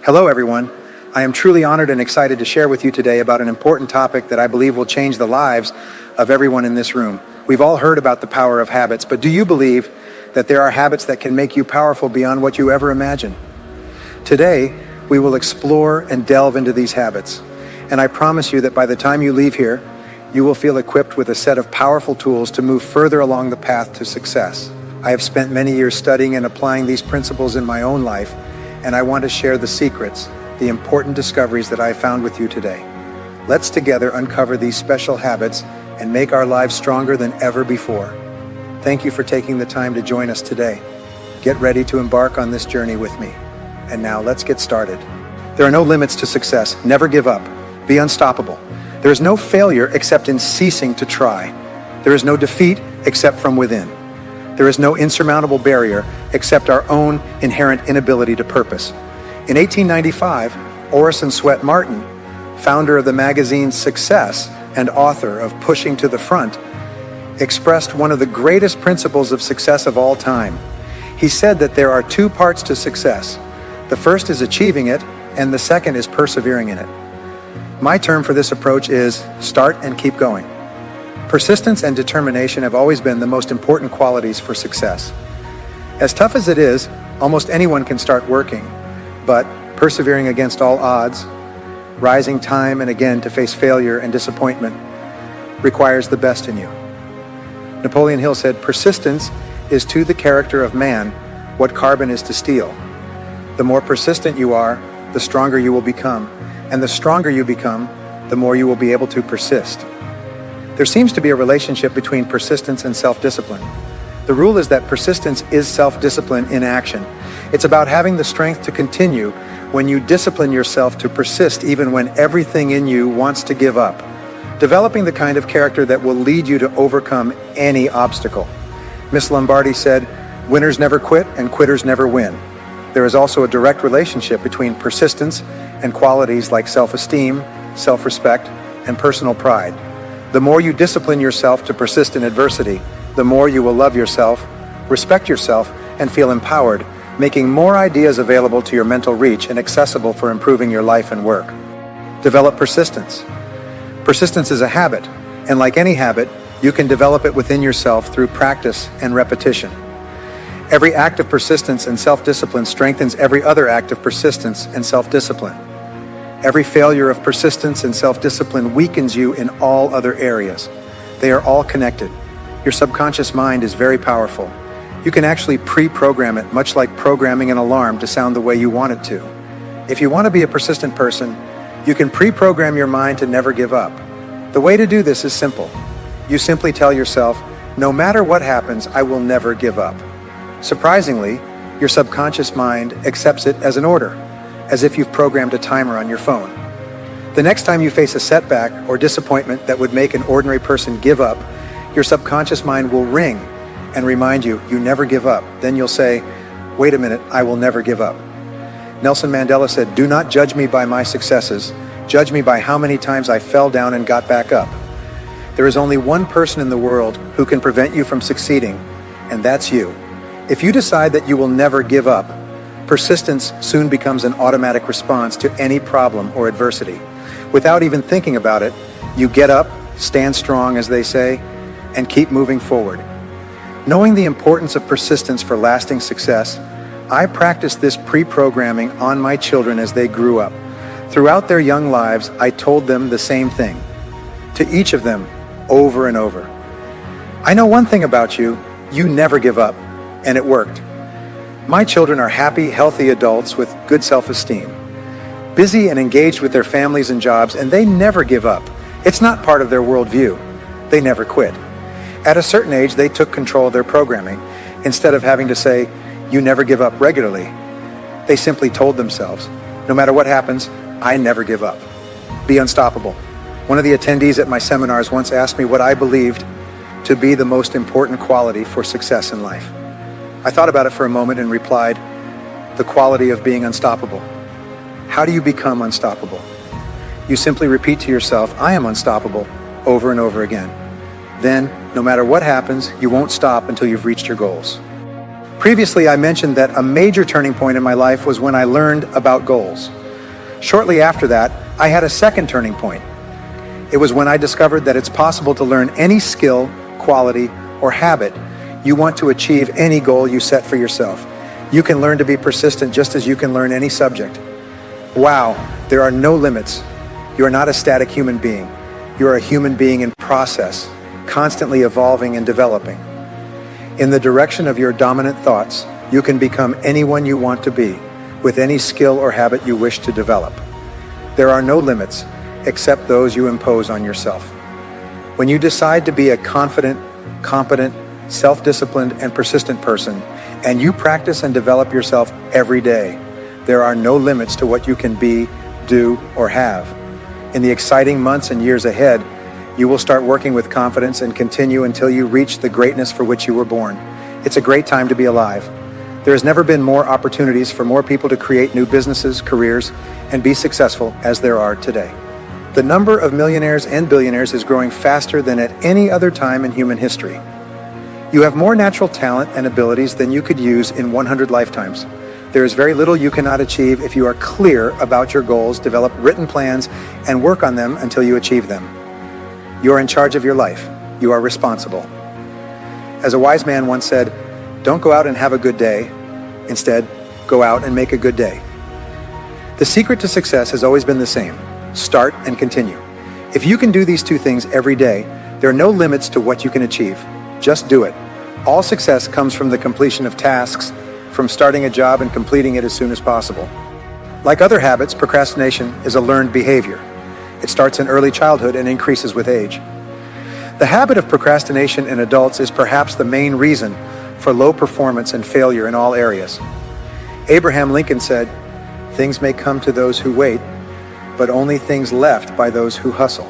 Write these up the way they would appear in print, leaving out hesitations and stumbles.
Hello, everyone. I am truly honored and excited to share with you today about an important topic that I believe will change the lives of everyone in this room. We've all heard about the power of habits, but do you believe that there are habits that can make you powerful beyond what you ever imagined? Today, we will explore and delve into these habits, and I promise you that by the time you leave here, you will feel equipped with a set of powerful tools to move further along the path to success. I have spent many years studying and applying these principles in my own life, and I want to share the secrets, the important discoveries that I found with you today. Let's together uncover these special habits and make our lives stronger than ever before. Thank you for taking the time to join us today. Get ready to embark on this journey with me. And now let's get started. There are no limits to success. Never give up. Be unstoppable. There is no failure except in ceasing to try. There is no defeat except from within. There is no insurmountable barrier except our own inherent inability to purpose. In 1895, Orison Swett Martin, founder of the magazine Success and author of Pushing to the Front, expressed one of the greatest principles of success of all time. He said that there are two parts to success. The first is achieving it, and the second is persevering in it. My term for this approach is start and keep going. Persistence and determination have always been the most important qualities for success. As tough as it is, almost anyone can start working, but persevering against all odds, rising time and again to face failure and disappointment, requires the best in you. Napoleon Hill said, "Persistence is to the character of man what carbon is to steel." The more persistent you are, the stronger you will become, and the stronger you become, the more you will be able to persist. There seems to be a relationship between persistence and self-discipline. The rule is that persistence is self-discipline in action. It's about having the strength to continue when you discipline yourself to persist even when everything in you wants to give up. Developing the kind of character that will lead you to overcome any obstacle. Miss Lombardi said, "Winners never quit and quitters never win." There is also a direct relationship between persistence and qualities like self-esteem, self-respect, and personal pride. The more you discipline yourself to persist in adversity, the more you will love yourself, respect yourself, and feel empowered, making more ideas available to your mental reach and accessible for improving your life and work. Develop persistence. Persistence is a habit, and like any habit, you can develop it within yourself through practice and repetition. Every act of persistence and self-discipline strengthens every other act of persistence and self-discipline. Every failure of persistence and self-discipline weakens you in all other areas. They are all connected. Your subconscious mind is very powerful. You can actually pre-program it, much like programming an alarm to sound the way you want it to. If you want to be a persistent person, you can pre-program your mind to never give up. The way to do this is simple. You simply tell yourself, no matter what happens, I will never give up. Surprisingly, your subconscious mind accepts it as an order, as if you've programmed a timer on your phone. The next time you face a setback or disappointment that would make an ordinary person give up, your subconscious mind will ring and remind you, you never give up. Then you'll say, wait a minute, I will never give up. Nelson Mandela said, "Do not judge me by my successes. Judge me by how many times I fell down and got back up." There is only one person in the world who can prevent you from succeeding, and that's you. If you decide that you will never give up, persistence soon becomes an automatic response to any problem or adversity. Without even thinking about it, you get up, stand strong, as they say, and keep moving forward. Knowing the importance of persistence for lasting success, I practiced this pre-programming on my children as they grew up. Throughout their young lives, I told them the same thing, to each of them, over and over. I know one thing about you, you never give up, and it worked. My children are happy, healthy adults with good self-esteem, busy and engaged with their families and jobs, and they never give up. It's not part of their worldview. They never quit. At a certain age, they took control of their programming. Instead of having to say, you never give up regularly, they simply told themselves, no matter what happens, I never give up. Be unstoppable. One of the attendees at my seminars once asked me what I believed to be the most important quality for success in life. I thought about it for a moment and replied, the quality of being unstoppable. How do you become unstoppable? You simply repeat to yourself, I am unstoppable, over and over again. Then, no matter what happens, you won't stop until you've reached your goals. Previously, I mentioned that a major turning point in my life was when I learned about goals. Shortly after that, I had a second turning point. It was when I discovered that it's possible to learn any skill, quality, or habit you want to achieve any goal you set for yourself. You can learn to be persistent just as you can learn any subject. Wow, there are no limits. You are not a static human being. You are a human being in process, constantly evolving and developing. In the direction of your dominant thoughts, you can become anyone you want to be, with any skill or habit you wish to develop. There are no limits except those you impose on yourself. When you decide to be a confident, competent, self-disciplined, and persistent person, and you practice and develop yourself every day, there are no limits to what you can be, do, or have. In the exciting months and years ahead, you will start working with confidence and continue until you reach the greatness for which you were born. It's a great time to be alive. There has never been more opportunities for more people to create new businesses, careers, and be successful as there are today. The number of millionaires and billionaires is growing faster than at any other time in human history. You have more natural talent and abilities than you could use in 100 lifetimes. There is very little you cannot achieve if you are clear about your goals, develop written plans, and work on them until you achieve them. You are in charge of your life. You are responsible. As a wise man once said, don't go out and have a good day. Instead, go out and make a good day. The secret to success has always been the same. Start and continue. If you can do these two things every day, there are no limits to what you can achieve. Just do it. All success comes from the completion of tasks, from starting a job and completing it as soon as possible. Like other habits, procrastination is a learned behavior. It starts in early childhood and increases with age. The habit of procrastination in adults is perhaps the main reason for low performance and failure in all areas. Abraham Lincoln said, "Things may come to those who wait, but only things left by those who hustle."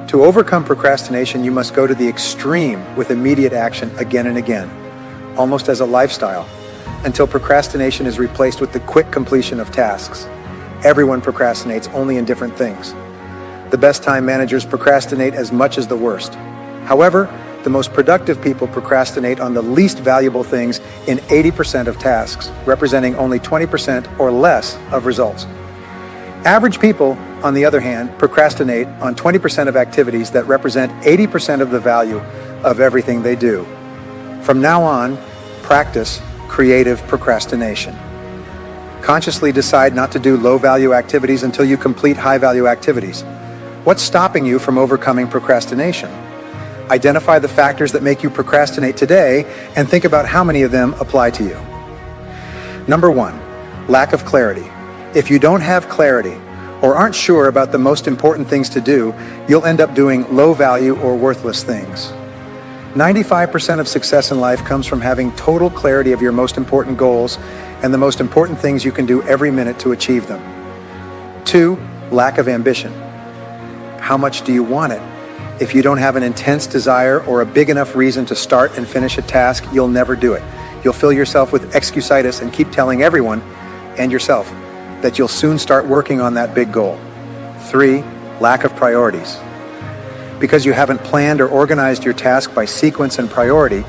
To overcome procrastination, you must go to the extreme with immediate action again and again, almost as a lifestyle, until procrastination is replaced with the quick completion of tasks. Everyone procrastinates, only in different things. The best time managers procrastinate as much as the worst. However, the most productive people procrastinate on the least valuable things in 80% of tasks, representing only 20% or less of results. Average people, on the other hand, procrastinate on 20% of activities that represent 80% of the value of everything they do. From now on, practice creative procrastination. Consciously decide not to do low-value activities until you complete high-value activities. What's stopping you from overcoming procrastination? Identify the factors that make you procrastinate today and think about how many of them apply to you. Number 1, lack of clarity. If you don't have clarity or aren't sure about the most important things to do, you'll end up doing low-value or worthless things. 95% of success in life comes from having total clarity of your most important goals and the most important things you can do every minute to achieve them. 2, lack of ambition. How much do you want it? If you don't have an intense desire or a big enough reason to start and finish a task, you'll never do it. You'll fill yourself with excusitis and keep telling everyone and yourself that you'll soon start working on that big goal. 3, lack of priorities. Because you haven't planned or organized your task by sequence and priority,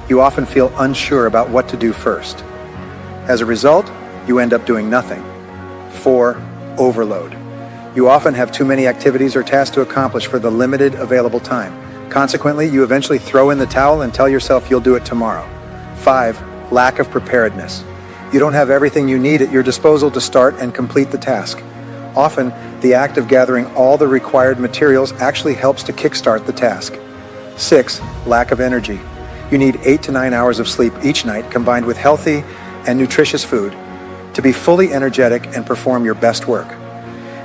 you often feel unsure about what to do first. As a result, you end up doing nothing. 4, overload. You often have too many activities or tasks to accomplish for the limited available time. Consequently, you eventually throw in the towel and tell yourself you'll do it tomorrow. 5, lack of preparedness. You don't have everything you need at your disposal to start and complete the task. Often, the act of gathering all the required materials actually helps to kickstart the task. 6, lack of energy. You need 8 to 9 hours of sleep each night combined with healthy and nutritious food to be fully energetic and perform your best work.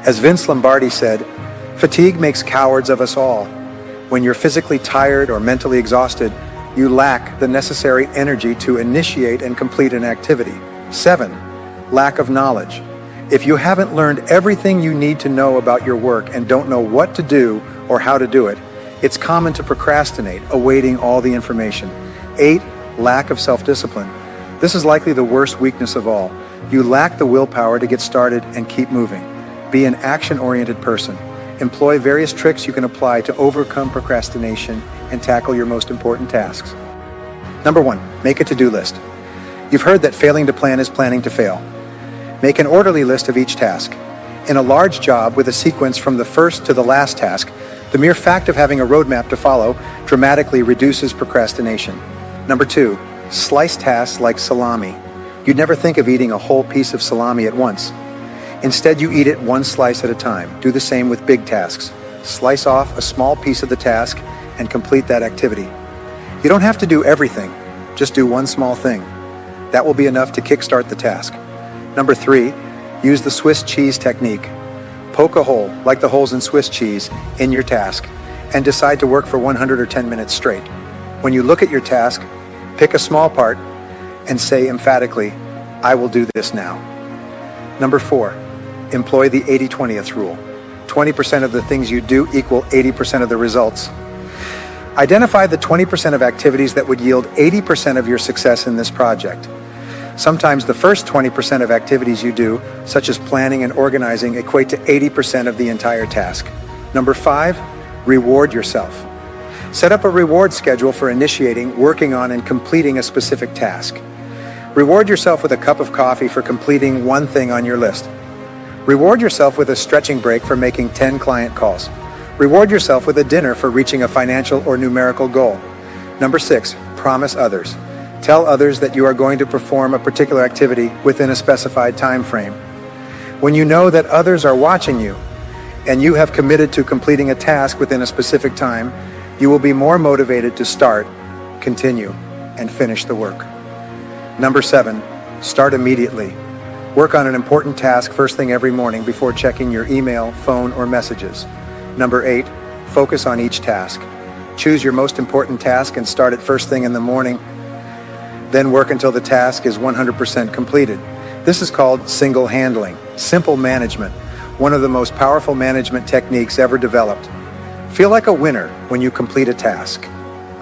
As Vince Lombardi said, fatigue makes cowards of us all. When you're physically tired or mentally exhausted, you lack the necessary energy to initiate and complete an activity. 7, lack of knowledge. If you haven't learned everything you need to know about your work and don't know what to do or how to do it, it's common to procrastinate, awaiting all the information. 8, lack of self-discipline. This is likely the worst weakness of all. You lack the willpower to get started and keep moving. Be an action-oriented person. Employ various tricks you can apply to overcome procrastination and tackle your most important tasks. Number 1, make a to-do list. You've heard that failing to plan is planning to fail. Make an orderly list of each task. In a large job with a sequence from the first to the last task, the mere fact of having a roadmap to follow dramatically reduces procrastination. Number 2, slice tasks like salami. You'd never think of eating a whole piece of salami at once. Instead, you eat it one slice at a time. Do the same with big tasks. Slice off a small piece of the task and complete that activity. You don't have to do everything, just do one small thing. That will be enough to kickstart the task. Number 3, use the Swiss cheese technique. Poke a hole, like the holes in Swiss cheese, in your task, and decide to work for 100 or 10 minutes straight. When you look at your task, pick a small part and say emphatically, I will do this now. Number 4, employ the 80-20th rule. 20% of the things you do equal 80% of the results. Identify the 20% of activities that would yield 80% of your success in this project. Sometimes the first 20% of activities you do, such as planning and organizing, equate to 80% of the entire task. Number 5, reward yourself. Set up a reward schedule for initiating, working on, and completing a specific task. Reward yourself with a cup of coffee for completing one thing on your list. Reward yourself with a stretching break for making 10 client calls. Reward yourself with a dinner for reaching a financial or numerical goal. Number 6, promise others. Tell others that you are going to perform a particular activity within a specified time frame. When you know that others are watching you and you have committed to completing a task within a specific time, you will be more motivated to start, continue, and finish the work. Number 7, start immediately. Work on an important task first thing every morning before checking your email, phone, or messages. Number 8, focus on each task. Choose your most important task and start it first thing in the morning. Then work until the task is 100% completed. This is called single handling, simple management, one of the most powerful management techniques ever developed. Feel like a winner when you complete a task,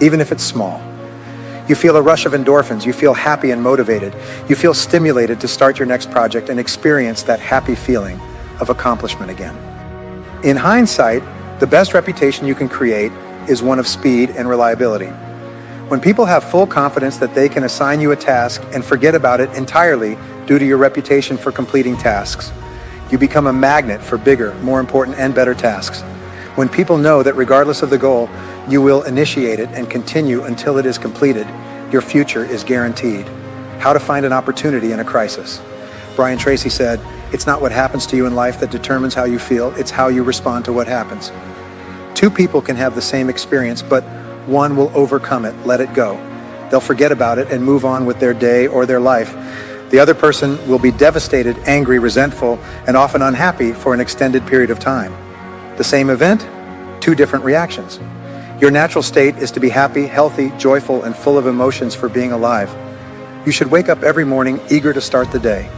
even if it's small. You feel a rush of endorphins. You feel happy and motivated. You feel stimulated to start your next project and experience that happy feeling of accomplishment again. In hindsight, the best reputation you can create is one of speed and reliability. When people have full confidence that they can assign you a task and forget about it entirely due to your reputation for completing tasks, you become a magnet for bigger, more important, and better tasks. When people know that regardless of the goal, you will initiate it and continue until it is completed, your future is guaranteed. How to find an opportunity in a crisis. Brian Tracy said, "It's not what happens to you in life that determines how you feel, it's how you respond to what happens." Two people can have the same experience, but one will overcome it, let it go. They'll forget about it and move on with their day or their life. The other person will be devastated, angry, resentful, and often unhappy for an extended period of time. The same event, two different reactions. Your natural state is to be happy, healthy, joyful, and full of emotions for being alive. You should wake up every morning eager to start the day.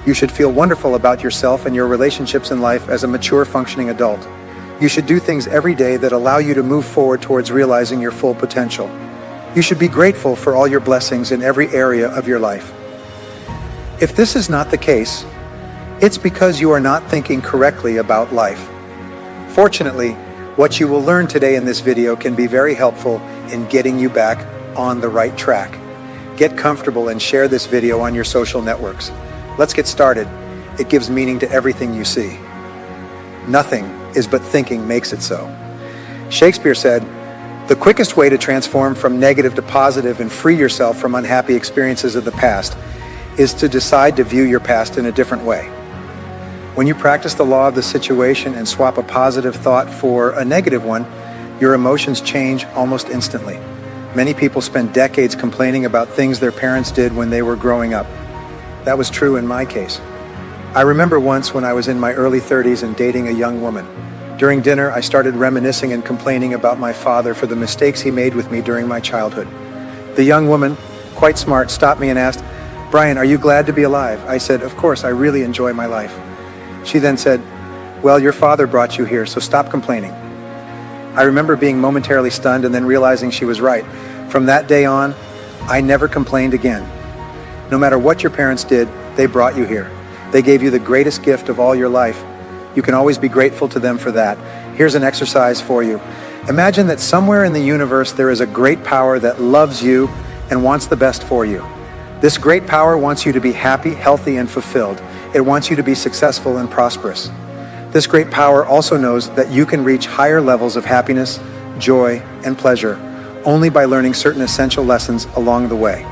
You should feel wonderful about yourself and your relationships in life as a mature, functioning adult. You should do things every day that allow you to move forward towards realizing your full potential. You should be grateful for all your blessings in every area of your life. If this is not the case, it's because you are not thinking correctly about life. Fortunately, what you will learn today in this video can be very helpful in getting you back on the right track. Get comfortable and share this video on your social networks. Let's get started. It gives meaning to everything you see. Nothing is but thinking makes it so. Shakespeare said, "The quickest way to transform from negative to positive and free yourself from unhappy experiences of the past is to decide to view your past in a different way." When you practice the law of the situation and swap a positive thought for a negative one, your emotions change almost instantly. Many people spend decades complaining about things their parents did when they were growing up. That was true in my case. I remember once when I was in my early 30s and dating a young woman. During dinner, I started reminiscing and complaining about my father for the mistakes he made with me during my childhood. The young woman, quite smart, stopped me and asked, "Brian, are you glad to be alive?" I said, "Of course, I really enjoy my life." She then said, "Well, your father brought you here, so stop complaining." I remember being momentarily stunned and then realizing she was right. From that day on, I never complained again. No matter what your parents did, they brought you here. They gave you the greatest gift of all your life. You can always be grateful to them for that. Here's an exercise for you. Imagine that somewhere in the universe there is a great power that loves you and wants the best for you. This great power wants you to be happy, healthy, and fulfilled. It wants you to be successful and prosperous. This great power also knows that you can reach higher levels of happiness, joy, and pleasure only by learning certain essential lessons along the way.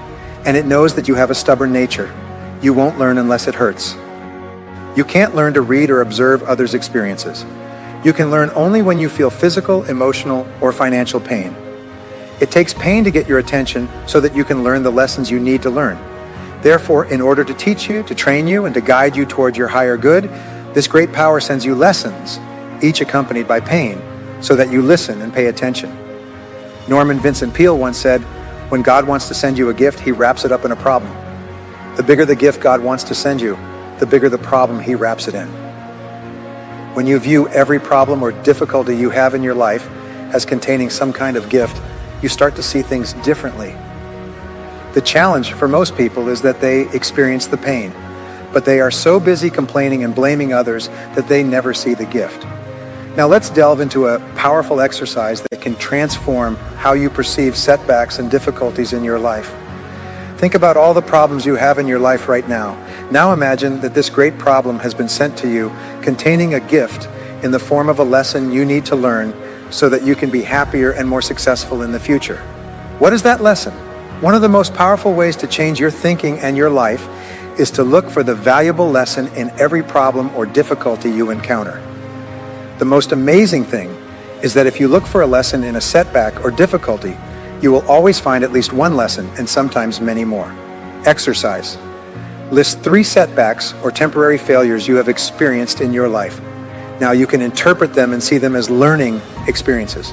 And it knows that you have a stubborn nature. You won't learn unless it hurts. You can't learn to read or observe others' experiences. You can learn only when you feel physical, emotional, or financial pain. It takes pain to get your attention so that you can learn the lessons you need to learn. Therefore, in order to teach you, to train you, and to guide you toward your higher good, this great power sends you lessons, each accompanied by pain, so that you listen and pay attention. Norman Vincent Peale once said, "When God wants to send you a gift, he wraps it up in a problem. The bigger the gift God wants to send you, the bigger the problem he wraps it in." When you view every problem or difficulty you have in your life as containing some kind of gift, you start to see things differently. The challenge for most people is that they experience the pain, but they are so busy complaining and blaming others that they never see the gift. Now let's delve into a powerful exercise that can transform how you perceive setbacks and difficulties in your life. Think about all the problems you have in your life right now. Now imagine that this great problem has been sent to you containing a gift in the form of a lesson you need to learn so that you can be happier and more successful in the future. What is that lesson? One of the most powerful ways to change your thinking and your life is to look for the valuable lesson in every problem or difficulty you encounter. The most amazing thing is that if you look for a lesson in a setback or difficulty, you will always find at least one lesson and sometimes many more. Exercise. List 3 setbacks or temporary failures you have experienced in your life. Now you can interpret them and see them as learning experiences.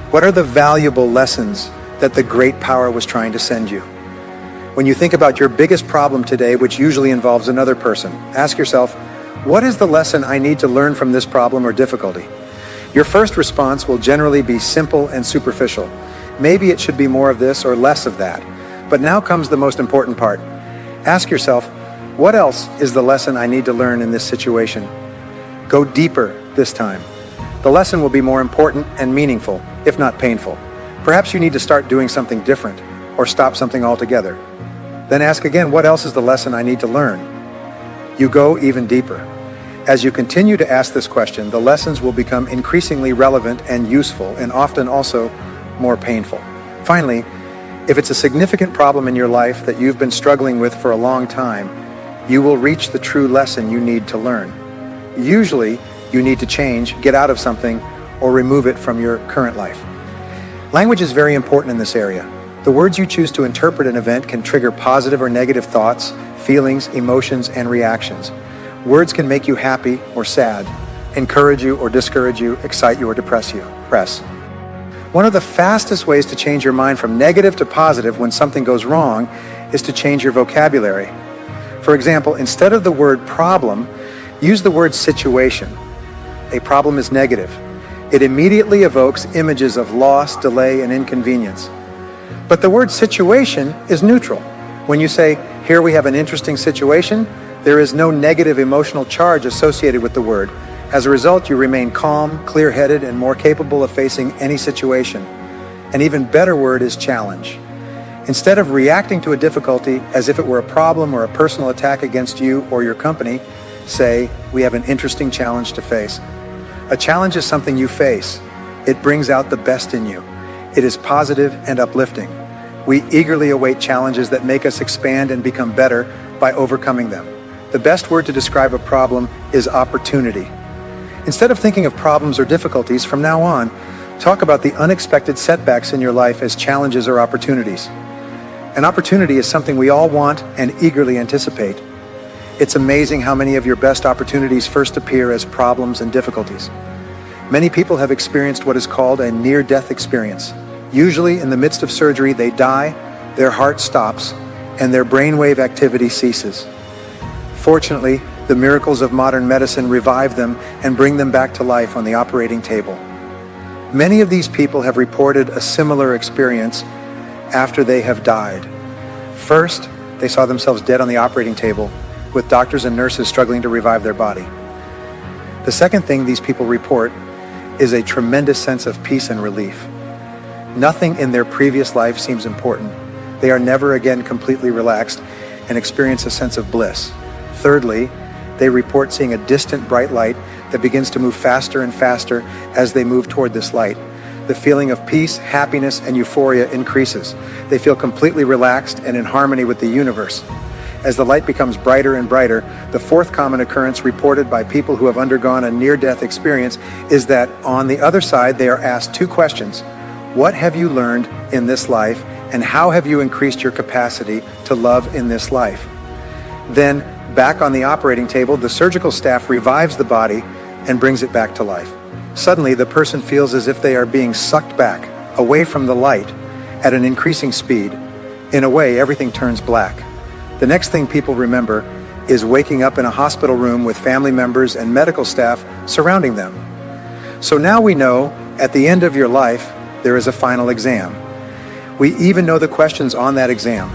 What are the valuable lessons that the great power was trying to send you? When you think about your biggest problem today, which usually involves another person, ask yourself, what is the lesson I need to learn from this problem or difficulty? Your first response will generally be simple and superficial. Maybe it should be more of this or less of that. But now comes the most important part. Ask yourself, what else is the lesson I need to learn in this situation? Go deeper this time. The lesson will be more important and meaningful, if not painful. Perhaps you need to start doing something different or stop something altogether. Then ask again, what else is the lesson I need to learn? You go even deeper. As you continue to ask this question, the lessons will become increasingly relevant and useful, and often also more painful. Finally, if it's a significant problem in your life that you've been struggling with for a long time, you will reach the true lesson you need to learn. Usually, you need to change, get out of something, or remove it from your current life. Language is very important in this area. The words you choose to interpret an event can trigger positive or negative thoughts, feelings, emotions, and reactions. Words can make you happy or sad, encourage you or discourage you, excite you or depress you. One of the fastest ways to change your mind from negative to positive when something goes wrong is to change your vocabulary. For example, instead of the word problem, use the word situation. A problem is negative. It immediately evokes images of loss, delay, and inconvenience. But the word situation is neutral. When you say, here we have an interesting situation, there is no negative emotional charge associated with the word. As a result, you remain calm, clear-headed, and more capable of facing any situation. An even better word is challenge. Instead of reacting to a difficulty as if it were a problem or a personal attack against you or your company, say, we have an interesting challenge to face. A challenge is something you face. It brings out the best in you. It is positive and uplifting. We eagerly await challenges that make us expand and become better by overcoming them. The best word to describe a problem is opportunity. Instead of thinking of problems or difficulties, from now on, talk about the unexpected setbacks in your life as challenges or opportunities. An opportunity is something we all want and eagerly anticipate. It's amazing how many of your best opportunities first appear as problems and difficulties. Many people have experienced what is called a near-death experience. Usually in the midst of surgery, they die, their heart stops, and their brainwave activity ceases. Fortunately, the miracles of modern medicine revive them and bring them back to life on the operating table. Many of these people have reported a similar experience after they have died. First, they saw themselves dead on the operating table, with doctors and nurses struggling to revive their body. The second thing these people report is a tremendous sense of peace and relief. Nothing in their previous life seems important. They are never again completely relaxed and experience a sense of bliss. Thirdly, they report seeing a distant bright light that begins to move faster and faster as they move toward this light. The feeling of peace, happiness, and euphoria increases. They feel completely relaxed and in harmony with the universe. As the light becomes brighter and brighter, the fourth common occurrence reported by people who have undergone a near-death experience is that on the other side, they are asked two questions. What have you learned in this life, and how have you increased your capacity to love in this life? Then, back on the operating table, the surgical staff revives the body and brings it back to life. Suddenly, the person feels as if they are being sucked back, away from the light, at an increasing speed. In a way, everything turns black. The next thing people remember is waking up in a hospital room with family members and medical staff surrounding them. So now we know, at the end of your life, there is a final exam. We even know the questions on that exam.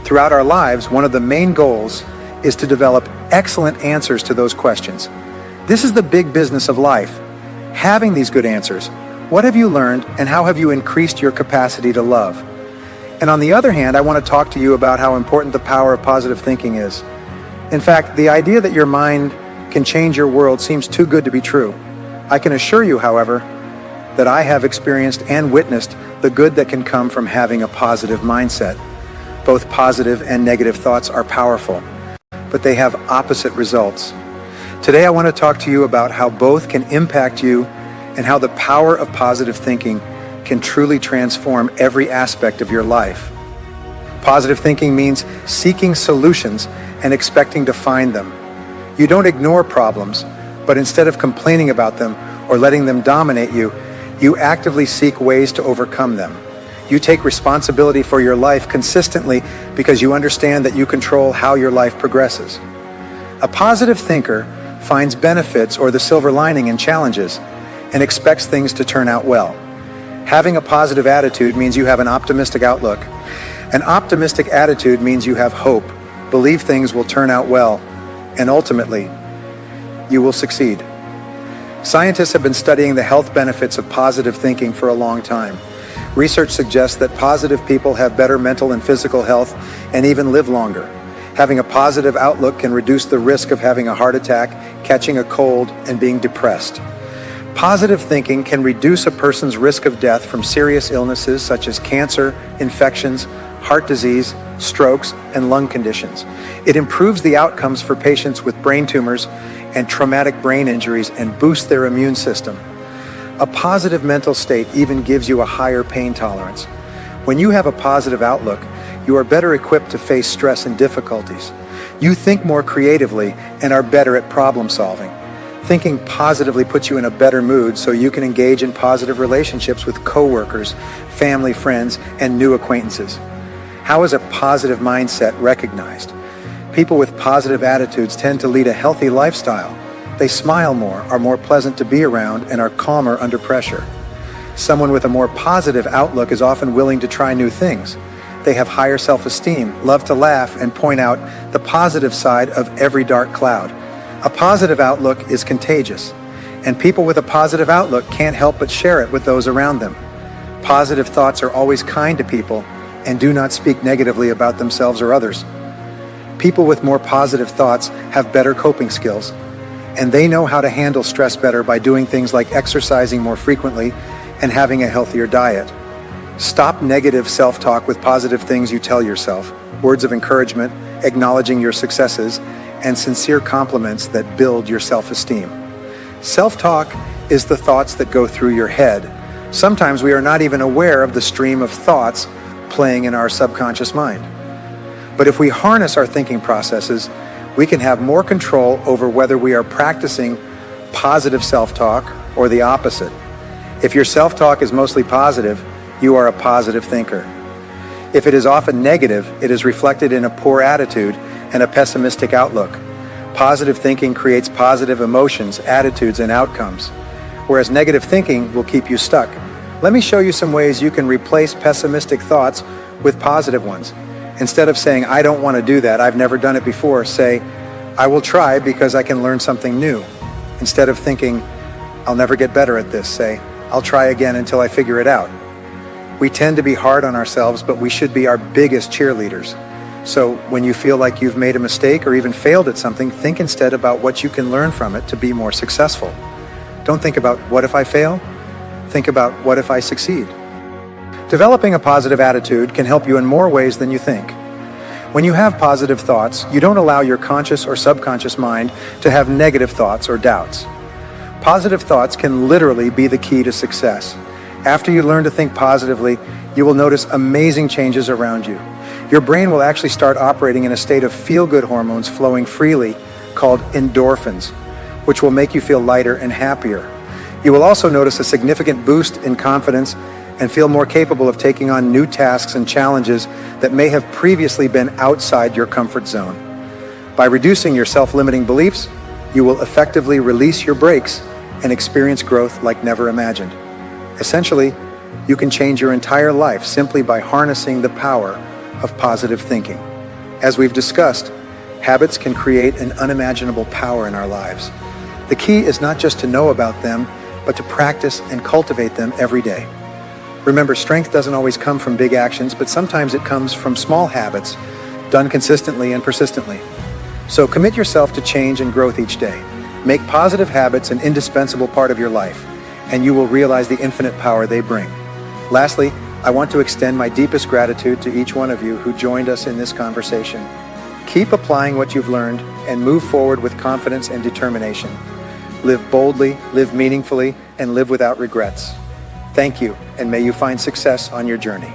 Throughout our lives, one of the main goals is to develop excellent answers to those questions. This is the big business of life. Having these good answers. What have you learned, and how have you increased your capacity to love? And on the other hand, I want to talk to you about how important the power of positive thinking is. In fact, the idea that your mind can change your world seems too good to be true. I can assure you, however, that I have experienced and witnessed the good that can come from having a positive mindset. Both positive and negative thoughts are powerful, but they have opposite results. Today I want to talk to you about how both can impact you and how the power of positive thinking can truly transform every aspect of your life. Positive thinking means seeking solutions and expecting to find them. You don't ignore problems, but instead of complaining about them or letting them dominate you, you actively seek ways to overcome them. You take responsibility for your life consistently because you understand that you control how your life progresses. A positive thinker finds benefits or the silver lining in challenges and expects things to turn out well. Having a positive attitude means you have an optimistic outlook. An optimistic attitude means you have hope, believe things will turn out well, and ultimately, you will succeed. Scientists have been studying the health benefits of positive thinking for a long time. Research suggests that positive people have better mental and physical health and even live longer. Having a positive outlook can reduce the risk of having a heart attack, catching a cold, and being depressed. Positive thinking can reduce a person's risk of death from serious illnesses such as cancer, infections, heart disease, strokes, and lung conditions. It improves the outcomes for patients with brain tumors and traumatic brain injuries and boosts their immune system. A positive mental state even gives you a higher pain tolerance. When you have a positive outlook, you are better equipped to face stress and difficulties. You think more creatively and are better at problem solving. Thinking positively puts you in a better mood so you can engage in positive relationships with coworkers, family, friends, and new acquaintances. How is a positive mindset recognized? People with positive attitudes tend to lead a healthy lifestyle. They smile more, are more pleasant to be around, and are calmer under pressure. Someone with a more positive outlook is often willing to try new things. They have higher self-esteem, love to laugh, and point out the positive side of every dark cloud. A positive outlook is contagious, and people with a positive outlook can't help but share it with those around them. Positive thoughts are always kind to people and do not speak negatively about themselves or others. People with more positive thoughts have better coping skills, and they know how to handle stress better by doing things like exercising more frequently and having a healthier diet. Stop negative self-talk with positive things you tell yourself, words of encouragement, acknowledging your successes, and sincere compliments that build your self-esteem. Self-talk is the thoughts that go through your head. Sometimes we are not even aware of the stream of thoughts playing in our subconscious mind. But if we harness our thinking processes, we can have more control over whether we are practicing positive self-talk or the opposite. If your self-talk is mostly positive, you are a positive thinker. If it is often negative, it is reflected in a poor attitude and a pessimistic outlook. Positive thinking creates positive emotions, attitudes, and outcomes, whereas negative thinking will keep you stuck. Let me show you some ways you can replace pessimistic thoughts with positive ones. Instead of saying, I don't want to do that, I've never done it before, say, I will try because I can learn something new. Instead of thinking, I'll never get better at this, say, I'll try again until I figure it out. We tend to be hard on ourselves, but we should be our biggest cheerleaders. So when you feel like you've made a mistake or even failed at something, think instead about what you can learn from it to be more successful. Don't think about what if I fail? Think about what if I succeed? Developing a positive attitude can help you in more ways than you think. When you have positive thoughts, you don't allow your conscious or subconscious mind to have negative thoughts or doubts. Positive thoughts can literally be the key to success. After you learn to think positively, you will notice amazing changes around you. Your brain will actually start operating in a state of feel-good hormones flowing freely called endorphins, which will make you feel lighter and happier. You will also notice a significant boost in confidence and feel more capable of taking on new tasks and challenges that may have previously been outside your comfort zone. By reducing your self-limiting beliefs, you will effectively release your brakes and experience growth like never imagined. Essentially, you can change your entire life simply by harnessing the power of positive thinking. As we've discussed, habits can create an unimaginable power in our lives. The key is not just to know about them, but to practice and cultivate them every day. Remember, strength doesn't always come from big actions, but sometimes it comes from small habits done consistently and persistently. So commit yourself to change and growth each day. Make positive habits an indispensable part of your life, and you will realize the infinite power they bring. Lastly, I want to extend my deepest gratitude to each one of you who joined us in this conversation. Keep applying what you've learned and move forward with confidence and determination. Live boldly, live meaningfully, and live without regrets. Thank you, and may you find success on your journey.